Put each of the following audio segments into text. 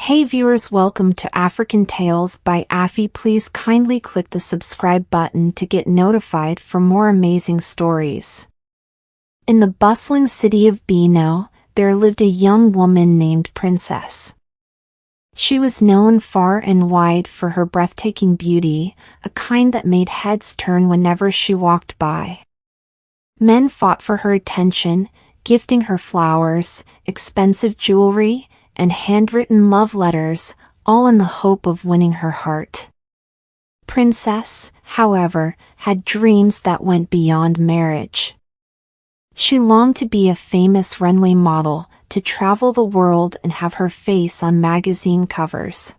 Hey viewers, welcome to African Tales by Affy. Please kindly click the subscribe button to get notified for more amazing stories. In the bustling city of Beano, there lived a young woman named Princess. She was known far and wide for her breathtaking beauty, a kind that made heads turn whenever she walked by. Men fought for her attention, gifting her flowers, expensive jewelry, and handwritten love letters, all in the hope of winning her heart. Princess, however, had dreams that went beyond marriage. She longed to be a famous runway model, to travel the world and have her face on magazine covers.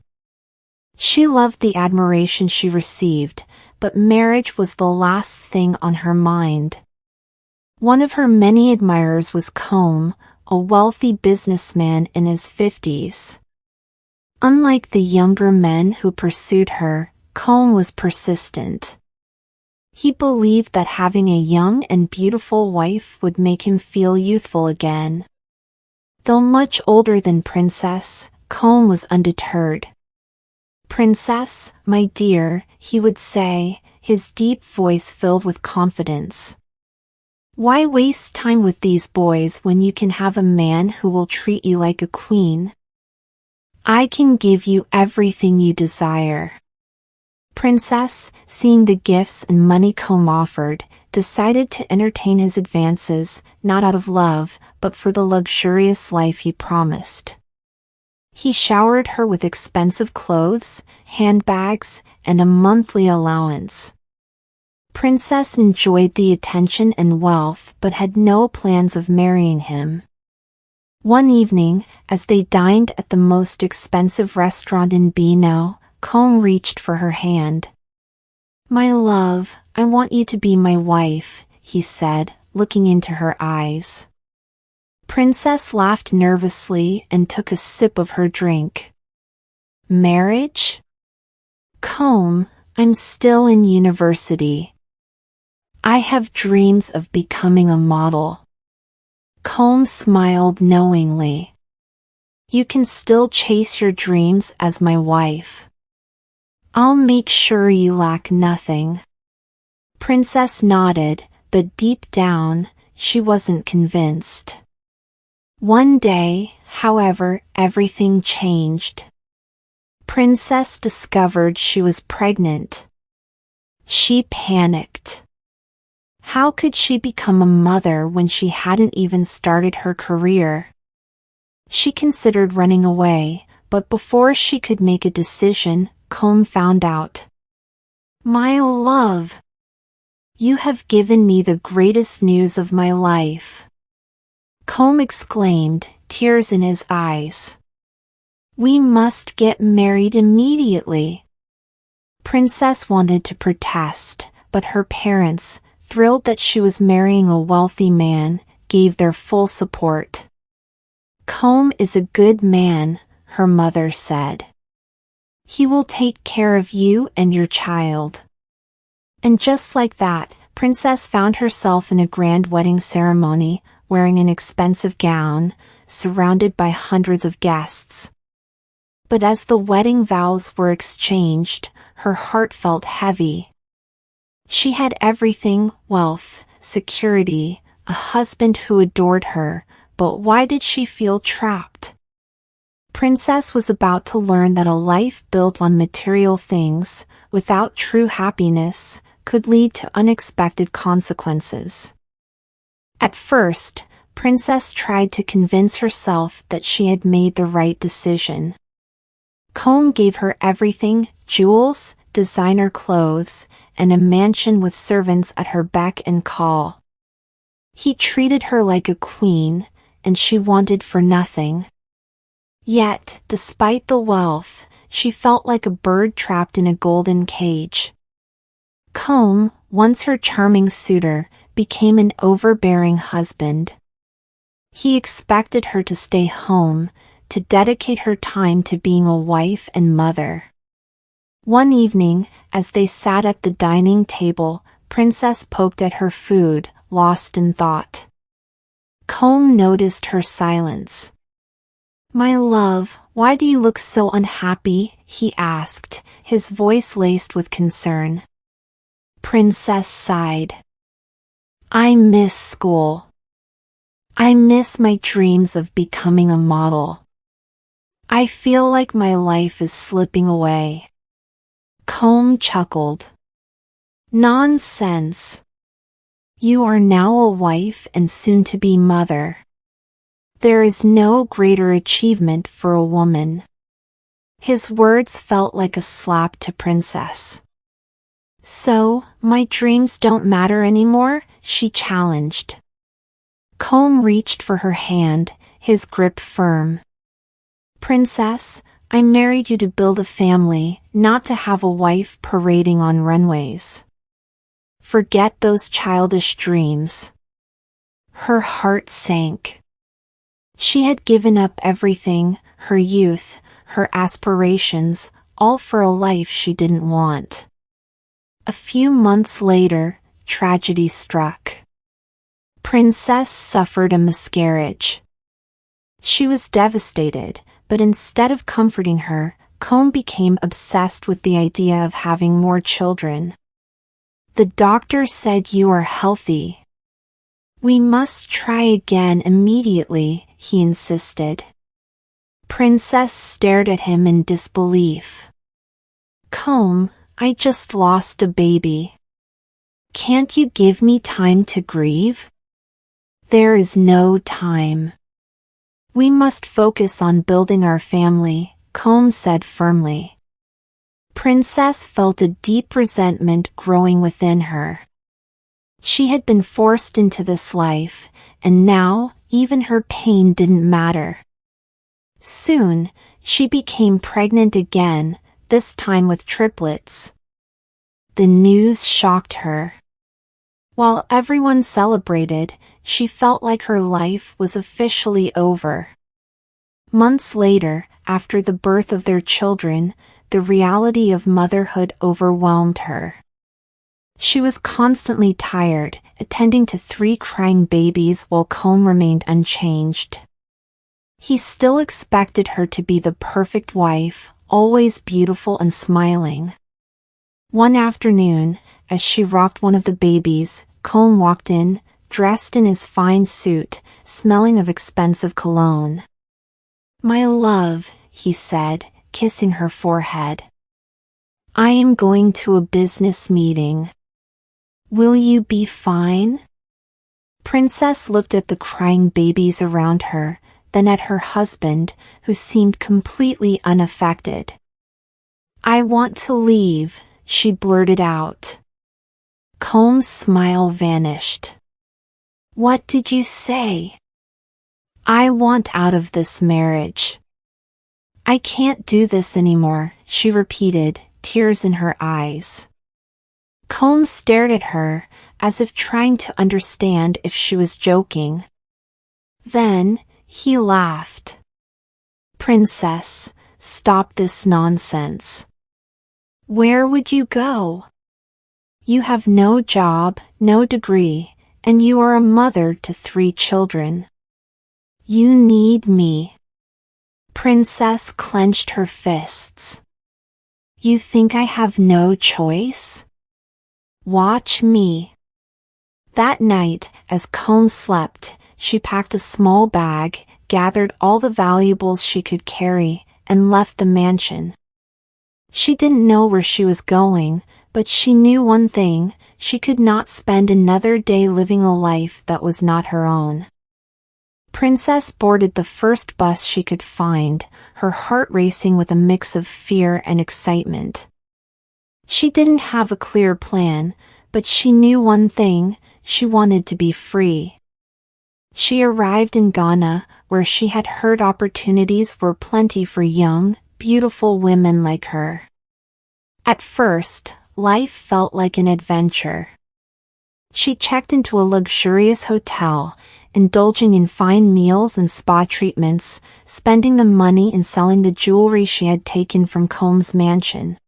She loved the admiration she received, but marriage was the last thing on her mind. One of her many admirers was Combe, a wealthy businessman in his 50s. Unlike the younger men who pursued her, Combe was persistent. He believed that having a young and beautiful wife would make him feel youthful again. Though much older than Princess, Combe was undeterred. "Princess, my dear," he would say, his deep voice filled with confidence. "Why waste time with these boys when you can have a man who will treat you like a queen? I can give you everything you desire." Princess, seeing the gifts and money Combe offered, decided to entertain his advances, not out of love, but for the luxurious life he promised. He showered her with expensive clothes, handbags, and a monthly allowance. Princess enjoyed the attention and wealth but had no plans of marrying him. One evening, as they dined at the most expensive restaurant in Beano, Combe reached for her hand. "My love, I want you to be my wife," he said, looking into her eyes. Princess laughed nervously and took a sip of her drink. "Marriage? Combe, I'm still in university. I have dreams of becoming a model." Combe smiled knowingly. "You can still chase your dreams as my wife. I'll make sure you lack nothing." Princess nodded, but deep down, she wasn't convinced. One day, however, everything changed. Princess discovered she was pregnant. She panicked. How could she become a mother when she hadn't even started her career? She considered running away, but before she could make a decision, Combe found out. "My love, you have given me the greatest news of my life," Combe exclaimed, tears in his eyes. "We must get married immediately." Princess wanted to protest, but her parents, thrilled that she was marrying a wealthy man, gave their full support. "Combe is a good man," her mother said. "He will take care of you and your child." And just like that, Princess found herself in a grand wedding ceremony, wearing an expensive gown, surrounded by hundreds of guests. But as the wedding vows were exchanged, her heart felt heavy. She had everything: wealth, security, a husband who adored her, but why did she feel trapped? Princess was about to learn that a life built on material things, without true happiness, could lead to unexpected consequences. At first, Princess tried to convince herself that she had made the right decision. Combe gave her everything: jewels, designer clothes, and a mansion with servants at her beck and call. He treated her like a queen, and she wanted for nothing. Yet, despite the wealth, she felt like a bird trapped in a golden cage. Combe, once her charming suitor, became an overbearing husband. He expected her to stay home, to dedicate her time to being a wife and mother. One evening, as they sat at the dining table, Princess poked at her food, lost in thought. Combe noticed her silence. "My love, Why do you look so unhappy? He asked, his voice laced with concern. Princess sighed. I miss school. I miss my dreams of becoming a model. I feel like my life is slipping away. Comb chuckled. Nonsense. You are now a wife and soon-to-be mother. There is no greater achievement for a woman. His words felt like a slap to Princess. So, my dreams don't matter anymore? She challenged. Comb reached for her hand, his grip firm. Princess, I married you to build a family, not to have a wife parading on runways. Forget those childish dreams. Her heart sank. She had given up everything, her youth, her aspirations, all for a life she didn't want. A few months later, tragedy struck. Princess suffered a miscarriage. She was devastated, but instead of comforting her, Comb became obsessed with the idea of having more children. The doctor said you are healthy. We must try again immediately, he insisted. Princess stared at him in disbelief. Comb, I just lost a baby. Can't you give me time to grieve? There is no time. We must focus on building our family, Comb said firmly. Princess felt a deep resentment growing within her. She had been forced into this life, and now, even her pain didn't matter. Soon, she became pregnant again, this time with triplets. The news shocked her. While everyone celebrated, she felt like her life was officially over. Months later, after the birth of their children, the reality of motherhood overwhelmed her. She was constantly tired, attending to 3 crying babies while Comb remained unchanged. He still expected her to be the perfect wife, always beautiful and smiling. One afternoon, as she rocked one of the babies, Comb walked in, dressed in his fine suit, smelling of expensive cologne. My love, he said, kissing her forehead. I am going to a business meeting. Will you be fine? Princess looked at the crying babies around her, then at her husband, who seemed completely unaffected. I want to leave, she blurted out. Comb's smile vanished. What did you say? I want out of this marriage. I can't do this anymore, she repeated, tears in her eyes. Comb stared at her, as if trying to understand if she was joking. Then, he laughed. Princess, stop this nonsense. Where would you go? You have no job, no degree, and you are a mother to 3 children. You need me. Princess clenched her fists. You think I have no choice? Watch me. That night, as Comb slept, she packed a small bag, gathered all the valuables she could carry, and left the mansion. She didn't know where she was going, but she knew one thing: she could not spend another day living a life that was not her own. Princess boarded the first bus she could find, her heart racing with a mix of fear and excitement. She didn't have a clear plan, but she knew one thing: she wanted to be free. She arrived in Ghana, where she had heard opportunities were plenty for young, beautiful women like her. At first, life felt like an adventure. She checked into a luxurious hotel, indulging in fine meals and spa treatments, spending the money and selling the jewelry she had taken from Comb's mansion.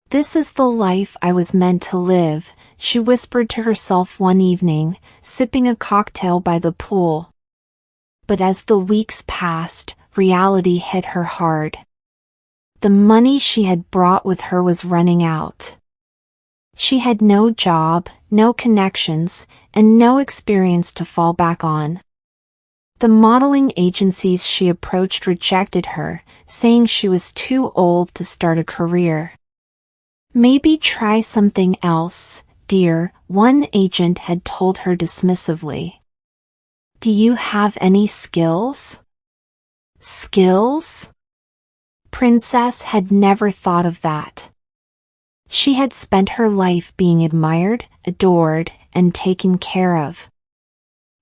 This is the life I was meant to live, she whispered to herself one evening, sipping a cocktail by the pool. But as the weeks passed, reality hit her hard. The money she had brought with her was running out. She had no job, no connections, and no experience to fall back on. The modeling agencies she approached rejected her, saying she was too old to start a career. "Maybe try something else, dear," one agent had told her dismissively. "Do you have any skills?" Skills? Princess had never thought of that. She had spent her life being admired, adored, and taken care of.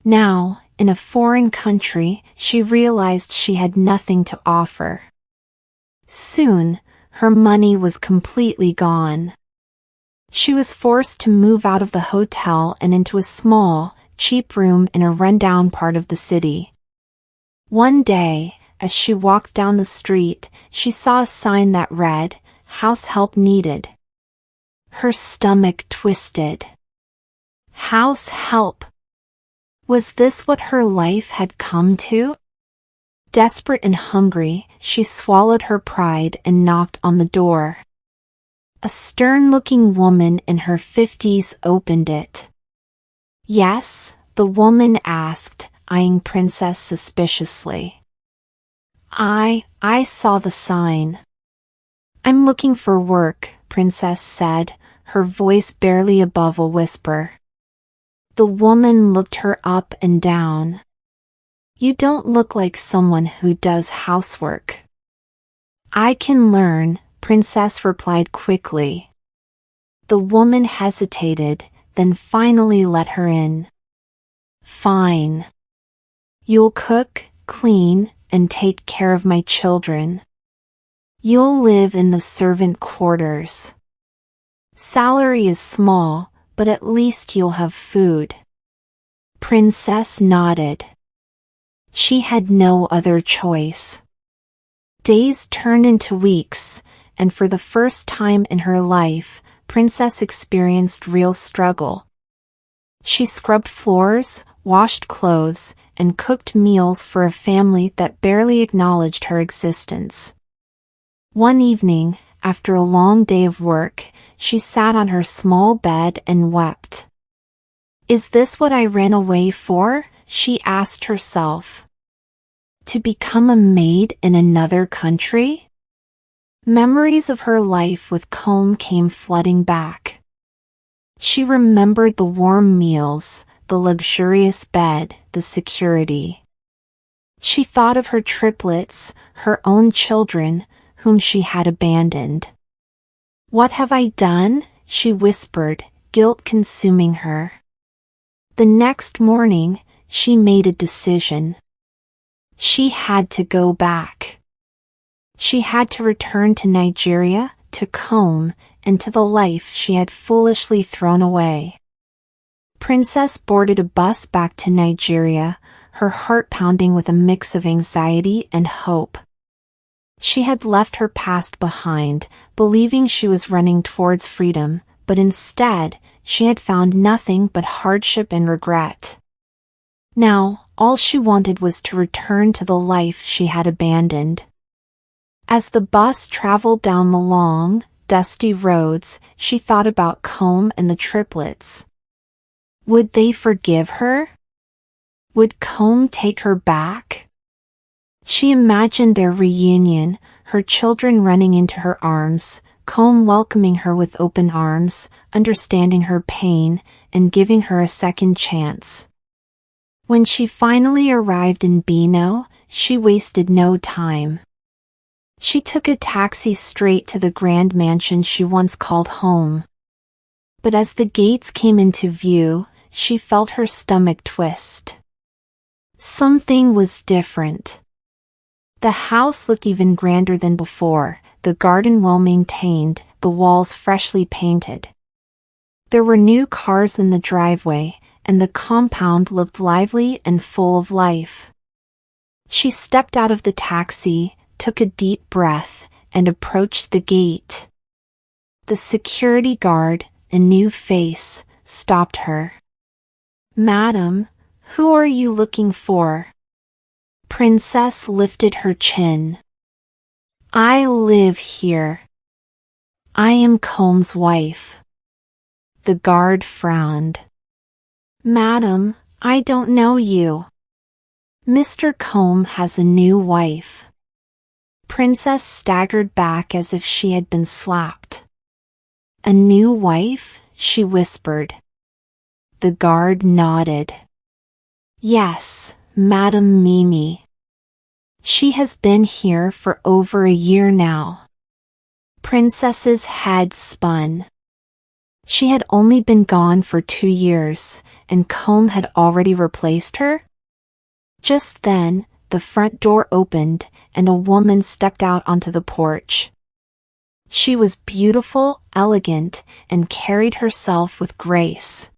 Now, in a foreign country, she realized she had nothing to offer. Soon, her money was completely gone. She was forced to move out of the hotel and into a small, cheap room in a rundown part of the city. One day, as she walked down the street, she saw a sign that read, "House help needed." Her stomach twisted. House help. Was this what her life had come to? Desperate and hungry, she swallowed her pride and knocked on the door. A stern-looking woman in her 50s opened it. "Yes?" the woman asked, eyeing Princess suspiciously. I saw the sign." "I'm looking for work," Princess said, her voice barely above a whisper. The woman looked her up and down. "You don't look like someone who does housework." "I can learn," Princess replied quickly. The woman hesitated, then finally let her in. "Fine. You'll cook, clean, and take care of my children. You'll live in the servant quarters. Salary is small, but at least you'll have food." Princess nodded. She had no other choice. Days turned into weeks, and for the first time in her life, Princess experienced real struggle. She scrubbed floors, washed clothes, and cooked meals for a family that barely acknowledged her existence. One evening, after a long day of work, she sat on her small bed and wept. "Is this what I ran away for?" she asked herself. "To become a maid in another country?" Memories of her life with Combe came flooding back. She remembered the warm meals, the luxurious bed, the security. She thought of her triplets, her own children, whom she had abandoned. "What have I done?" she whispered, guilt consuming her. The next morning, she made a decision. She had to go back. She had to return to Nigeria, to Combe, and to the life she had foolishly thrown away. Princess boarded a bus back to Nigeria, her heart pounding with a mix of anxiety and hope. She had left her past behind, believing she was running towards freedom, but instead, she had found nothing but hardship and regret. Now, all she wanted was to return to the life she had abandoned. As the bus traveled down the long, dusty roads, she thought about Combe and the triplets. Would they forgive her? Would Combe take her back? She imagined their reunion, her children running into her arms, Combe welcoming her with open arms, understanding her pain, and giving her a second chance. When she finally arrived in Benin, she wasted no time. She took a taxi straight to the grand mansion she once called home. But as the gates came into view, she felt her stomach twist. Something was different. The house looked even grander than before, the garden well maintained, the walls freshly painted. There were new cars in the driveway, and the compound looked lively and full of life. She stepped out of the taxi, took a deep breath, and approached the gate. The security guard, a new face, stopped her. "Madam, who are you looking for?" Princess lifted her chin. I live here. I am Comb's wife. The guard frowned. Madam, I don't know you. Mr. Combe has a new wife. Princess staggered back as if she had been slapped. A new wife? She whispered. The guard nodded. Yes, Madam Mimi. She has been here for over a year now. Princess's head spun. She had only been gone for 2 years, and Combe had already replaced her? Just then, the front door opened, and a woman stepped out onto the porch. She was beautiful, elegant, and carried herself with grace.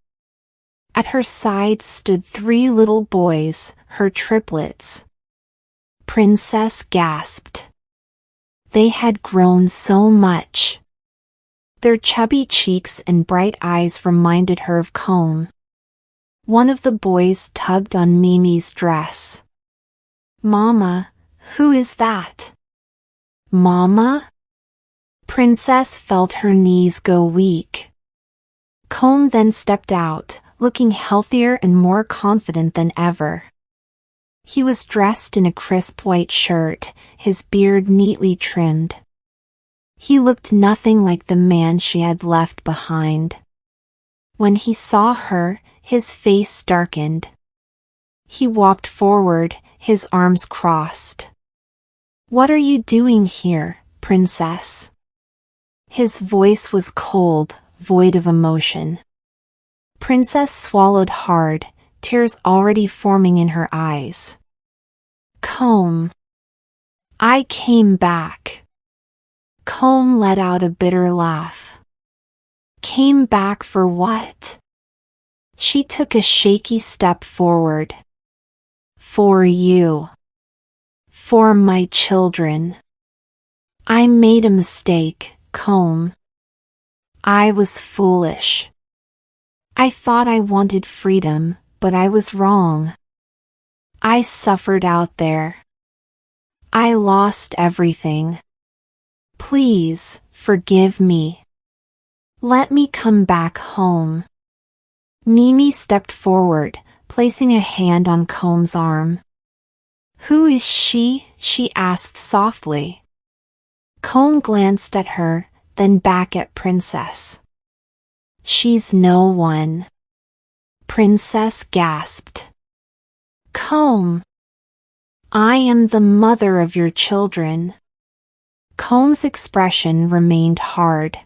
At her side stood 3 little boys, her triplets. Princess gasped. They had grown so much. Their chubby cheeks and bright eyes reminded her of Combe. One of the boys tugged on Mimi's dress. Mama, who is that? Mama? Princess felt her knees go weak. Combe then stepped out, looking healthier and more confident than ever. He was dressed in a crisp white shirt, his beard neatly trimmed. He looked nothing like the man she had left behind. When he saw her, his face darkened. He walked forward, his arms crossed. What are you doing here, Princess? His voice was cold, void of emotion. Princess swallowed hard, tears already forming in her eyes. Combe. I came back. Combe let out a bitter laugh. Came back for what? She took a shaky step forward. For you. For my children. I made a mistake, Combe. I was foolish. I thought I wanted freedom, but I was wrong. I suffered out there. I lost everything. Please, forgive me. Let me come back home. Mimi stepped forward, placing a hand on Combe's arm. Who is she? She asked softly. Combe glanced at her, then back at Princess. She's no one. Princess gasped. Combe. I am the mother of your children. Combe's expression remained hard.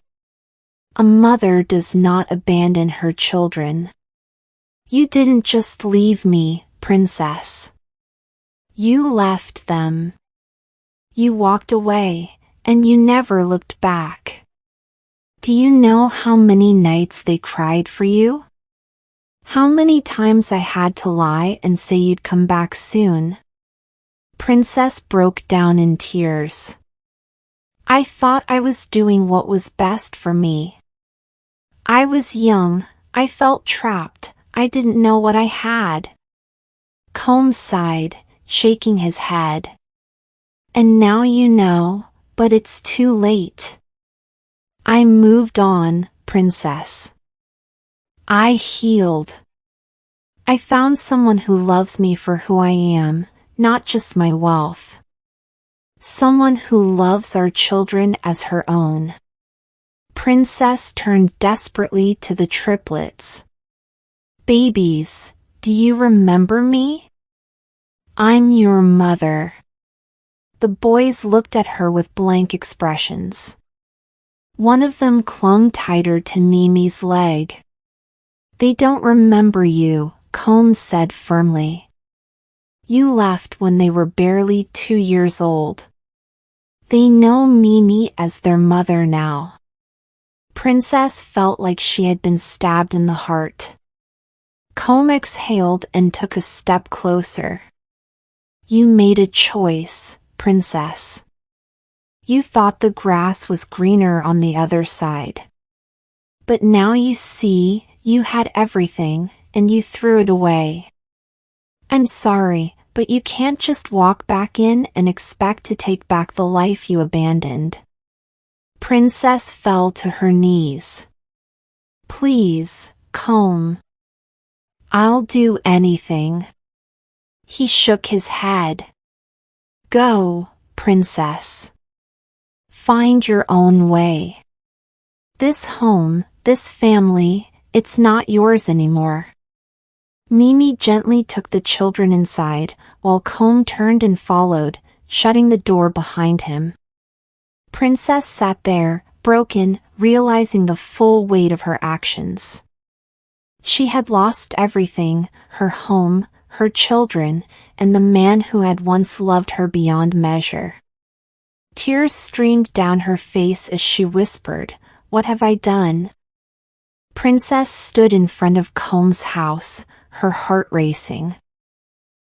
A mother does not abandon her children. You didn't just leave me, Princess. You left them. You walked away, and you never looked back. Do you know how many nights they cried for you? How many times I had to lie and say you'd come back soon? Princess broke down in tears. I thought I was doing what was best for me. I was young, I felt trapped, I didn't know what I had. Combe sighed, shaking his head. And now you know, but it's too late. I moved on, Princess. I healed. I found someone who loves me for who I am, not just my wealth. Someone who loves our children as her own. Princess turned desperately to the triplets. Babies, do you remember me? I'm your mother. The boys looked at her with blank expressions. One of them clung tighter to Mimi's leg. They don't remember you, Combe said firmly. You left when they were barely 2 years old. They know Mimi as their mother now. Princess felt like she had been stabbed in the heart. Combe exhaled and took a step closer. You made a choice, Princess. You thought the grass was greener on the other side. But now you see, you had everything, and you threw it away. I'm sorry, But you can't just walk back in and expect to take back the life you abandoned. Princess fell to her knees. Please, Comb. I'll do anything. He shook his head. Go, Princess. Find your own way. This home, this family, it's not yours anymore. Mimi gently took the children inside, while Comb turned and followed, shutting the door behind him. Princess sat there, broken, realizing the full weight of her actions. She had lost everything, her home, her children, and the man who had once loved her beyond measure. Tears streamed down her face as she whispered, "What have I done?" Princess stood in front of Comb's house, her heart racing.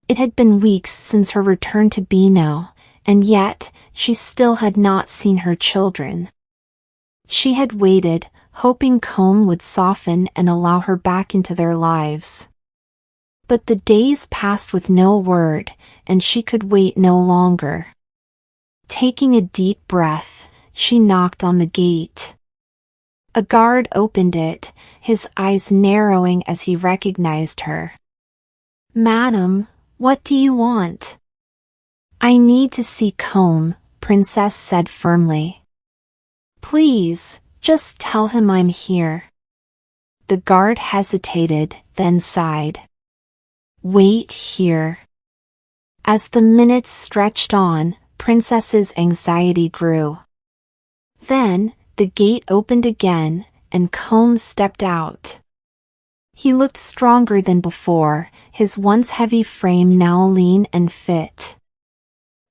It had been weeks since her return to Beano, and yet, she still had not seen her children. She had waited, hoping Comb would soften and allow her back into their lives. But the days passed with no word, and she could wait no longer. Taking a deep breath, she knocked on the gate. A guard opened it, his eyes narrowing as he recognized her. "Madam, what do you want?" "I need to see Comb," Princess said firmly. "Please, just tell him I'm here." The guard hesitated, then sighed. "Wait here." As the minutes stretched on, Princess's anxiety grew. Then, the gate opened again, and Comb stepped out. He looked stronger than before, his once heavy frame now lean and fit.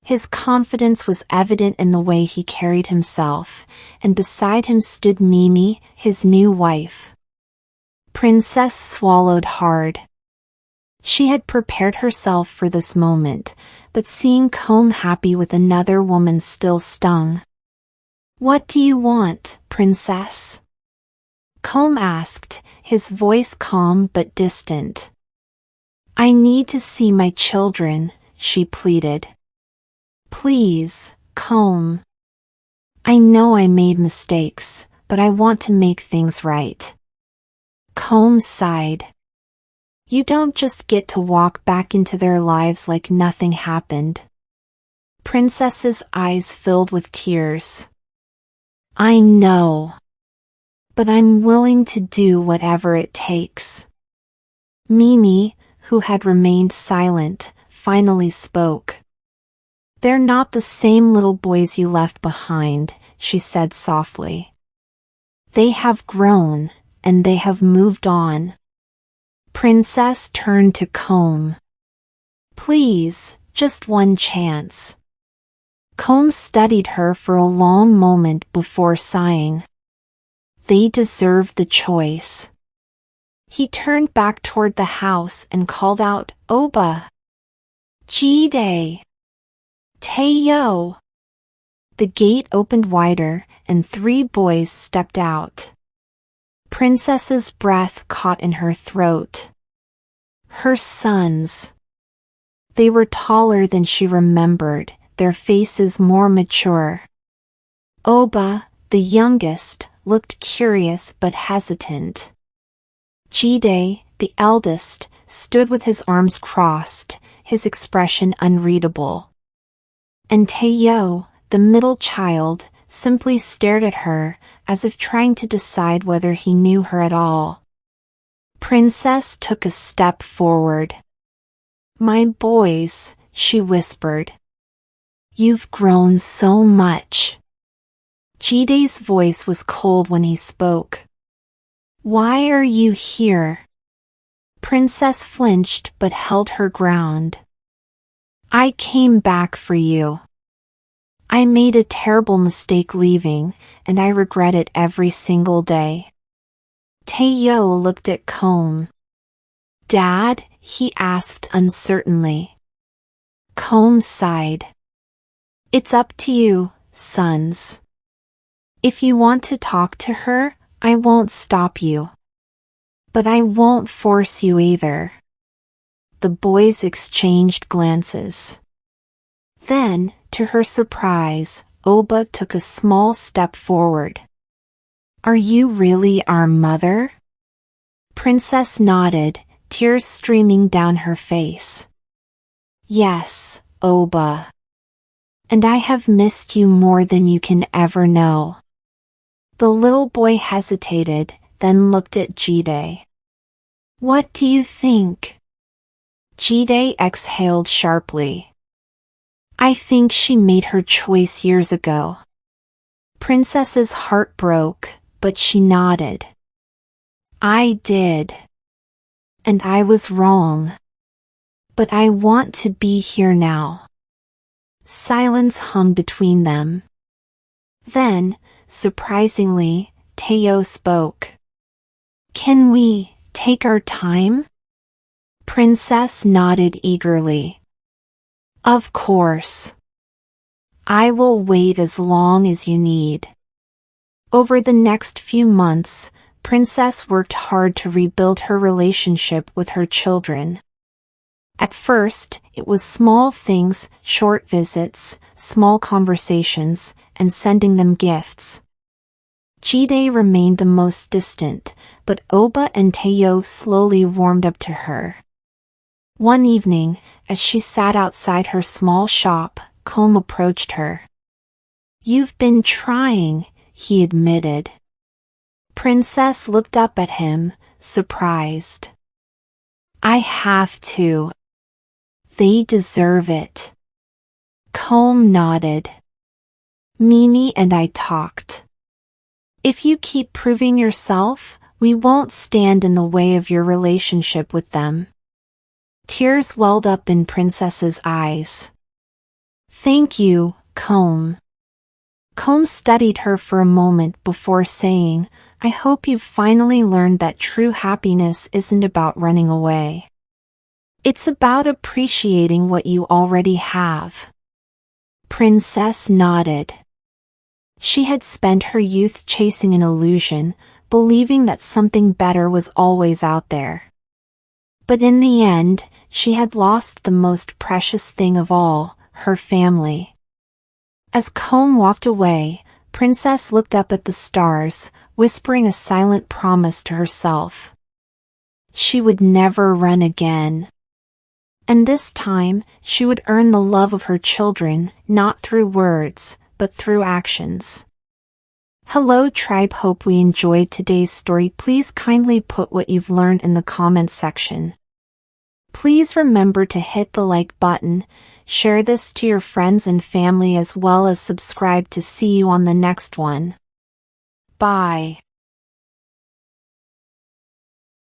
His confidence was evident in the way he carried himself, and beside him stood Mimi, his new wife. Princess swallowed hard. She had prepared herself for this moment, but seeing Comb happy with another woman still stung. "What do you want, Princess?" Comb asked, his voice calm but distant. "I need to see my children," she pleaded. "Please, Comb. I know I made mistakes, but I want to make things right." Comb sighed. "You don't just get to walk back into their lives like nothing happened." Princess's eyes filled with tears. "I know. But I'm willing to do whatever it takes." Mimi, who had remained silent, finally spoke. "They're not the same little boys you left behind," she said softly. "They have grown, and they have moved on." Princess turned to Comb. "Please, just one chance." Comb studied her for a long moment before sighing. "They deserve the choice." He turned back toward the house and called out, "Oba! Jide! Tayo!" The gate opened wider, and 3 boys stepped out. Princess's breath caught in her throat. Her sons. They were taller than she remembered, their faces more mature. Oba, the youngest, looked curious but hesitant. Jide, the eldest, stood with his arms crossed, his expression unreadable. And Tayo, the middle child, simply stared at her, as if trying to decide whether he knew her at all. Princess took a step forward. "My boys," she whispered. "You've grown so much." Jide's voice was cold when he spoke. "Why are you here?" Princess flinched but held her ground. "I came back for you. I made a terrible mistake leaving, and I regret it every single day." Tayo looked at Comb. "Dad?" he asked uncertainly. Comb sighed. "It's up to you, sons. If you want to talk to her, I won't stop you. But I won't force you either." The boys exchanged glances. Then, to her surprise, Oba took a small step forward. "Are you really our mother?" Princess nodded, tears streaming down her face. "Yes, Oba. And I have missed you more than you can ever know." The little boy hesitated, then looked at Jide. "What do you think?" Jide exhaled sharply. "I think she made her choice years ago." Princess's heart broke, but she nodded. "I did. And I was wrong. But I want to be here now." Silence hung between them. Then, surprisingly, Teo spoke. "Can we take our time?" Princess nodded eagerly. "Of course. I will wait as long as you need." Over the next few months, Princess worked hard to rebuild her relationship with her children. At first, it was small things, short visits, small conversations, and sending them gifts. Jide remained the most distant, but Oba and Teo slowly warmed up to her. One evening, as she sat outside her small shop, Combe approached her. "You've been trying," he admitted. Princess looked up at him, surprised. "I have to. They deserve it." Combe nodded. "Mimi and I talked. If you keep proving yourself, we won't stand in the way of your relationship with them." Tears welled up in Princess's eyes. "Thank you, Combe." Combe studied her for a moment before saying, "I hope you've finally learned that true happiness isn't about running away. It's about appreciating what you already have." Princess nodded. She had spent her youth chasing an illusion, believing that something better was always out there. But in the end, she had lost the most precious thing of all, her family. As Combe walked away, Princess looked up at the stars, whispering a silent promise to herself. She would never run again. And this time, she would earn the love of her children, not through words, but through actions. Hello tribe, hope we enjoyed today's story. Please kindly put what you've learned in the comments section. Please remember to hit the like button, share this to your friends and family as well as subscribe to see you on the next one. Bye.